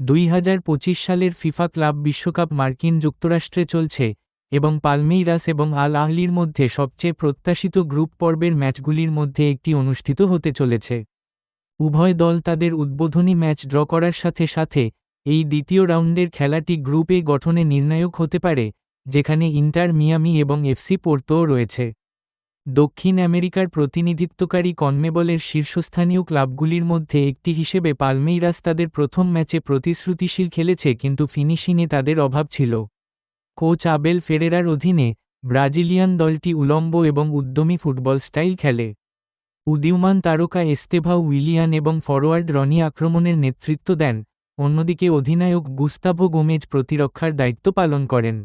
2025 সালের FIFA club বিশ্বকাপ মার্কিন যুক্তরাষ্ট্রে চলছে, এবং পালমেইরাস এবং আল আহলির মধ্যে সবচেয়ে প্রত্যাশিত গ্রুপ পর্বের ম্যাচগুলির মধ্যে একটি অনুষ্ঠিত হতে চলেছে। উভয় দল তাদের উদ্বোধনী ম্যাচ ড্র করার সাথে সাথে এই দ্বিতীয় রাউন্ডের খেলাটি গ্রুপ এ গঠনে নির্ণায়ক হতে পারে, যেখানে ইন্টার মিয়ামি এবং এফসি পোর্তোও রয়েছে। দক্ষিণ আমেরিকার প্রতিনিধিত্বকারী কনমেবলের শীর্ষস্থানীয় ক্লাবগুলির মধ্যে একটি হিসেবে পালমেইরাস তাদের প্রথম ম্যাচে প্রতিশ্রুতিশীল খেলেছে, কিন্তু ফিনিশিংয়ে তাদের অভাব ছিল। কোচ আবেল ফেরেরার অধীনে ব্রাজিলিয়ান দলটি উলম্ব এবং উদ্যমী ফুটবল স্টাইল খেলে। উদীয়মান তারকা এস্তেভাও উইলিয়ান এবং ফরোয়ার্ড রনি আক্রমণের নেতৃত্ব দেন, অন্যদিকে অধিনায়ক গুস্তাভো গোমেজ প্রতিরক্ষার দায়িত্ব পালন করেন।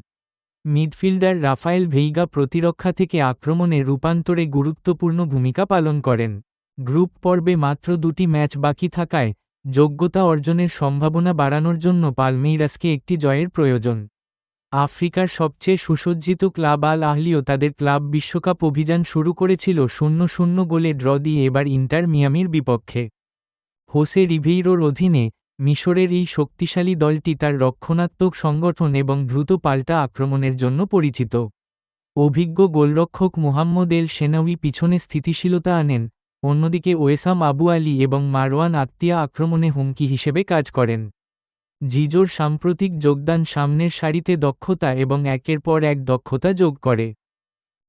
মিডফিল্ডার রাফায়েল ভেইগা প্রতিরক্ষা থেকে আক্রমণে রূপান্তরে গুরুত্বপূর্ণ ভূমিকা পালন করেন। গ্রুপ পর্বে মাত্র 2টি ম্যাচ বাকি থাকায় যোগ্যতা অর্জনের সম্ভাবনা বাড়ানোর জন্য পালমেইরাসকে একটি জয়ের প্রয়োজন। আফ্রিকার সবচেয়ে সুসজ্জিত ক্লাব আল আহলিও তাদের ক্লাব বিশ্বকাপ অভিযান শুরু করেছিল 0-0 গোলে ড্র দিয়ে এবার ইন্টার মিয়ামির বিপক্ষে। হোসে রিভেইরোর অধীনে মিশরের এই শক্তিশালী দলটি তার রক্ষণাত্মক সংগঠন এবং দ্রুত পাল্টা আক্রমণের জন্য পরিচিত। অভিজ্ঞ গোলরক্ষক মোহাম্মদ এল সেনাউই পিছনে স্থিতিশীলতা আনেন, অন্যদিকে ওয়েসাম আবু আলী এবং মারওয়ান আত্তিয়া আক্রমণে হুমকি হিসেবে কাজ করেন। জিজোর সাম্প্রতিক যোগদান সামনের সারিতে দক্ষতা এবং একের পর এক দক্ষতা যোগ করে।